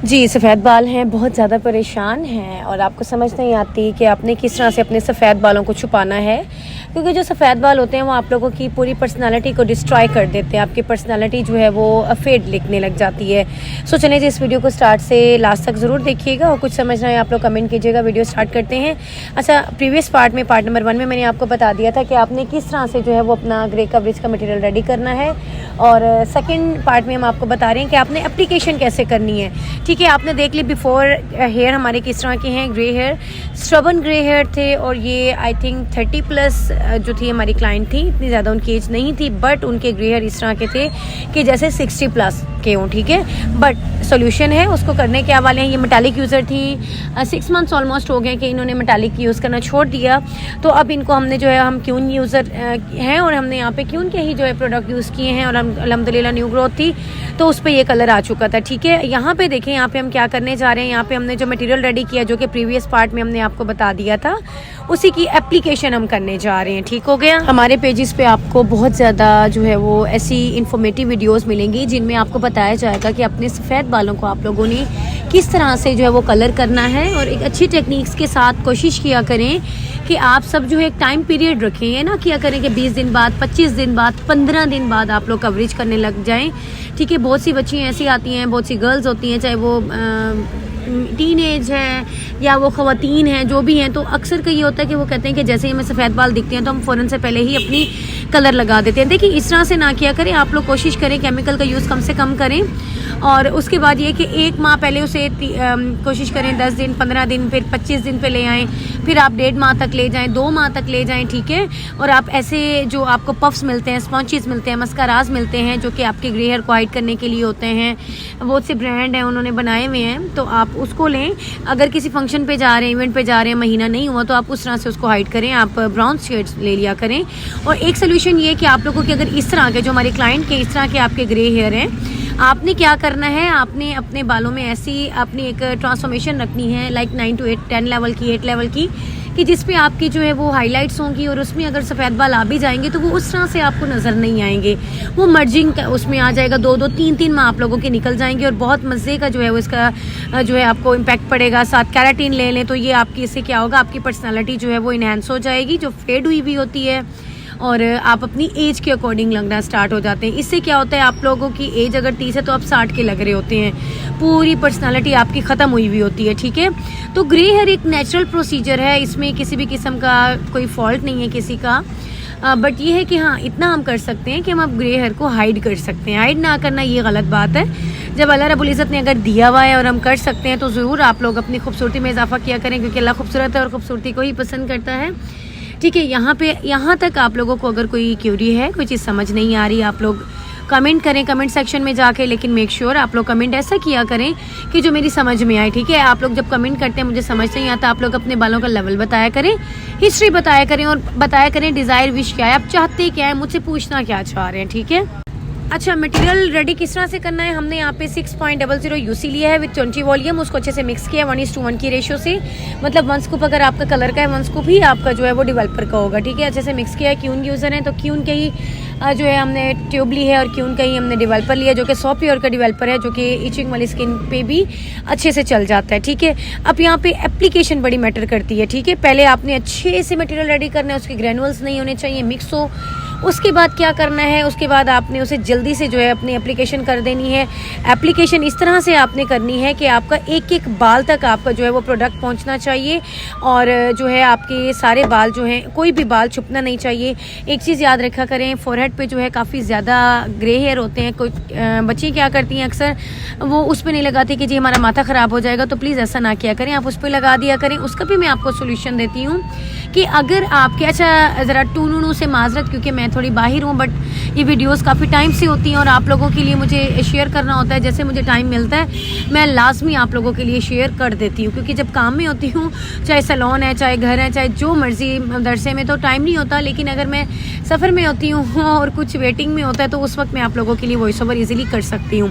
जी, सफ़ेद बाल हैं, बहुत ज़्यादा परेशान हैं और आपको समझ नहीं आती कि आपने किस तरह से अपने सफ़ेद बालों को छुपाना है, क्योंकि जो सफ़ेद बाल होते हैं वो आप लोगों की पूरी पर्सनैलिटी को डिस्ट्रॉय कर देते हैं। आपकी पर्सनैलिटी जो है वो फेड लिखने लग जाती है। सो चलिए जी, इस वीडियो को स्टार्ट से लास्ट तक ज़रूर देखिएगा और कुछ समझना है आप लोग कमेंट कीजिएगा। वीडियो स्टार्ट करते हैं। अच्छा, प्रीवियस पार्ट में, पार्ट नंबर 1 में मैंने आपको बता दिया था कि आपने किस तरह से जो है वो अपना ग्रे कवरेज का मटीरियल रेडी करना है, और सेकेंड पार्ट में हम आपको बता रहे हैं कि आपने एप्लीकेशन कैसे करनी है। ठीक है, आपने देख ली बिफोर हेयर हमारे किस तरह के हैं। ग्रे हेयर, स्ट्रबन ग्रे हेयर थे, और ये आई थिंक 30+ जो थी हमारी क्लाइंट थी, इतनी ज़्यादा उनकी एज नहीं थी, बट उनके ग्रे हेयर इस तरह के थे कि जैसे 60+ के हों। ठीक है, बट सोल्यूशन है, उसको करने क्या वाले हैं। ये मेटालिक यूज़र थी, 6 मंथ्स ऑलमोस्ट हो गए कि इन्होंने मेटालिक यूज़ करना छोड़ दिया। तो अब इनको हमने जो है, हम क्यून यूज़र हैं और हमने यहाँ पे क्यून के ही जो है प्रोडक्ट यूज़ किए हैं, और अल्हम्दुलिल्लाह न्यू ग्रोथ थी तो उस पर ये कलर आ चुका था। ठीक है, यहाँ पे देखें, यहाँ पे हम क्या करने जा रहे हैं। यहाँ पे हमने जो मटेरियल रेडी किया, जो कि प्रीवियस पार्ट में हमने आपको बता दिया था, उसी की एप्लीकेशन हम करने जा रहे हैं। ठीक हो गया। हमारे पेजेस पे आपको बहुत ज़्यादा जो है वो ऐसी इन्फॉर्मेटिव वीडियोस मिलेंगी जिनमें आपको बताया जाएगा कि अपने सफ़ेद बालों को आप लोगों ने किस तरह से जो है वो कलर करना है, और एक अच्छी टेक्निक्स के साथ कोशिश किया करें कि आप सब जो है एक टाइम पीरियड रखें। ये ना किया करें कि 20 दिन बाद, 25 दिन बाद, 15 दिन बाद आप लोग कवरेज करने लग जाएं। ठीक है, बहुत सी बच्चियाँ ऐसी आती हैं, बहुत सी गर्ल्स होती हैं, चाहे वो टीन एज है या वो ख़वातीन हैं, जो भी हैं, तो अक्सर का ये होता है कि वो कहते हैं कि जैसे ही हमें सफ़ेद बाल दिखते हैं तो हम फ़ौरन से पहले ही अपनी कलर लगा देते हैं। देखिए, इस तरह से ना किया करें। आप लोग कोशिश करें केमिकल का यूज़ कम से कम करें, और उसके बाद ये कि 1 माह पहले उसे कोशिश करें 10 दिन, 15 दिन, फिर 25 दिन पे ले आएँ, फिर आप 1.5 माह तक ले जाएँ, 2 माह तक ले जाएँ। ठीक है, और आप ऐसे जो आपको पफ्स मिलते हैं, स्पॉन्चेस मिलते हैं, मस्काराज मिलते हैं, जो कि आपके ग्रे हेयर को हाइड करने के लिए होते हैं, बहुत से ब्रांड हैं उन्होंने बनाए हुए हैं, तो आप उसको लें। अगर किसी फंक्शन पे जा रहे हैं, इवेंट पे जा रहे हैं, महीना नहीं हुआ, तो आप उस तरह से उसको हाइड करें। आप ब्राउन शेड्स ले लिया करें। और एक सोल्यूशन ये कि आप लोगों के अगर इस तरह के, जो हमारे क्लाइंट के इस तरह के आपके ग्रे हेयर हैं, आपने क्या करना है, आपने अपने बालों में ऐसी अपनी एक ट्रांसफॉर्मेशन रखनी है, लाइक 9 to 8, 10 लेवल की, 8 लेवल की, कि जिस पे आपकी जो है वो हाइलाइट्स होंगी, और उसमें अगर सफ़ेद बाल आ भी जाएंगे तो वो उस तरह से आपको नज़र नहीं आएंगे। वो मर्जिंग उसमें आ जाएगा, 2-2, 3-3 माह आप लोगों के निकल जाएंगे, और बहुत मज़े का जो है वो इसका जो है आपको इम्पैक्ट पड़ेगा। साथ कैराटीन ले लें तो ये आपकी, इससे क्या होगा, आपकी पर्सनैलिटी जो है वो इन्हेंस हो जाएगी, जो फेड हुई भी होती है, और आप अपनी एज के अकॉर्डिंग लगना स्टार्ट हो जाते हैं। इससे क्या होता है, आप लोगों की एज अगर 30 है तो आप 60 के लग रहे होते हैं, पूरी पर्सनालिटी आपकी ख़त्म हुई हुई होती है। ठीक है, तो ग्रे हेयर एक नेचुरल प्रोसीजर है, इसमें किसी भी किस्म का कोई फॉल्ट नहीं है किसी का, बट ये है कि हाँ, इतना हम कर सकते हैं कि हम अब ग्रे हेयर को हाइड कर सकते हैं। हाइड ना करना ये गलत बात है। जब अल्लाह रब्बुल इज़्ज़त ने अगर दिया हुआ है और हम कर सकते हैं, तो ज़रूर आप लोग अपनी खूबसूरती में इजाफा किया करें, क्योंकि अल्लाह खूबसूरत है और ख़ूबसूरती को ही पसंद करता है। ठीक है, यहाँ तक आप लोगों को अगर कोई क्यूरी है, कोई चीज़ समझ नहीं आ रही, आप लोग कमेंट करें कमेंट सेक्शन में जाके, लेकिन मेक श्योर आप लोग कमेंट ऐसा किया करें कि जो मेरी समझ में आए। ठीक है, आप लोग जब कमेंट करते हैं, मुझे समझ नहीं आता, आप लोग अपने बालों का लेवल बताया करें, हिस्ट्री बताया करें, और बताया करें डिज़ायर विश क्या है, आप चाहते क्या है, मुझसे पूछना क्या चाह रहे हैं। ठीक है, अच्छा, मटेरियल रेडी किस तरह से करना है। हमने यहाँ पे 6.00 यूसी लिया है विद 20 वॉल्यूम, उसको अच्छे से मिक्स किया 1:1 की रेशो से, मतलब 1 स्कूप अगर आपका कलर का है, 1 स्कूप ही आपका जो है वो डेवलपर का होगा। ठीक है, अच्छे से मिक्स किया। क्यून यूज़र है तो क्यून के ही जो है हमने ट्यूब ली है, और क्यून का ही हमने डेवलपर लिया, जो कि 100 प्योर का डेवलपर है, जो कि इचिंग वाली स्किन पे भी अच्छे से चल जाता है। ठीक है, अब यहाँ पे एप्लीकेशन बड़ी मैटर करती है। ठीक है, पहले आपने अच्छे से मटेरियल रेडी करना है, उसके ग्रैनुअल्स नहीं होने चाहिए, मिक्स हो। उसके बाद क्या करना है, उसके बाद आपने उसे जल्दी से जो है अपनी एप्लीकेशन कर देनी है। एप्लीकेशन इस तरह से आपने करनी है कि आपका एक एक बाल तक आपका जो है वो प्रोडक्ट पहुंचना चाहिए, और जो है आपके सारे बाल जो हैं, कोई भी बाल छुपना नहीं चाहिए। एक चीज़ याद रखा करें, फोरहेड पे जो है काफ़ी ज़्यादा ग्रे हेयर होते हैं। कोई बच्ची क्या करती हैं, अक्सर वो उस पर नहीं लगाती कि जी हमारा माथा ख़राब हो जाएगा, तो प्लीज़ ऐसा ना किया करें, आप उस पर लगा दिया करें। उसका भी मैं आपको सोल्यूशन देती हूँ कि अगर आपके, अच्छा ज़रा टूनू से माजरत, क्योंकि मैं थोड़ी बाहर हूँ, बट ये वीडियोस काफ़ी टाइम से होती हैं और आप लोगों के लिए मुझे शेयर करना होता है। जैसे मुझे टाइम मिलता है मैं लाजमी आप लोगों के लिए शेयर कर देती हूँ, क्योंकि जब काम में होती हूँ, चाहे सैलून है, चाहे घर है, चाहे जो मर्जी मदरसे में, तो टाइम नहीं होता। लेकिन अगर मैं सफ़र में होती हूँ और कुछ वेटिंग में होता है, तो उस वक्त मैं आप लोगों के लिए वॉइस ओवर ईज़िली कर सकती हूँ।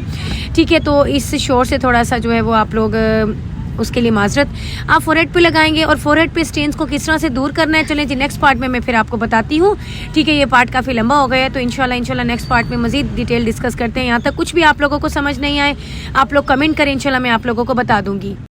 ठीक है, तो इस शोर से थोड़ा सा जो है वो आप लोग उसके लिए माजरत। आप फोरहेड पे लगाएंगे और फोरहेड पे स्टेन्स को किस तरह से दूर करना है, चलें जी नेक्स्ट पार्ट में मैं फिर आपको बताती हूँ। ठीक है, ये पार्ट काफ़ी लंबा हो गया है, तो इंशाल्लाह नेक्स्ट पार्ट में मजीद डिटेल डिस्कस करते हैं। यहाँ तक कुछ भी आप लोगों को समझ नहीं आए, आप लोग कमेंट करें, इंशाल्लाह मैं आप लोगों को बता दूंगी।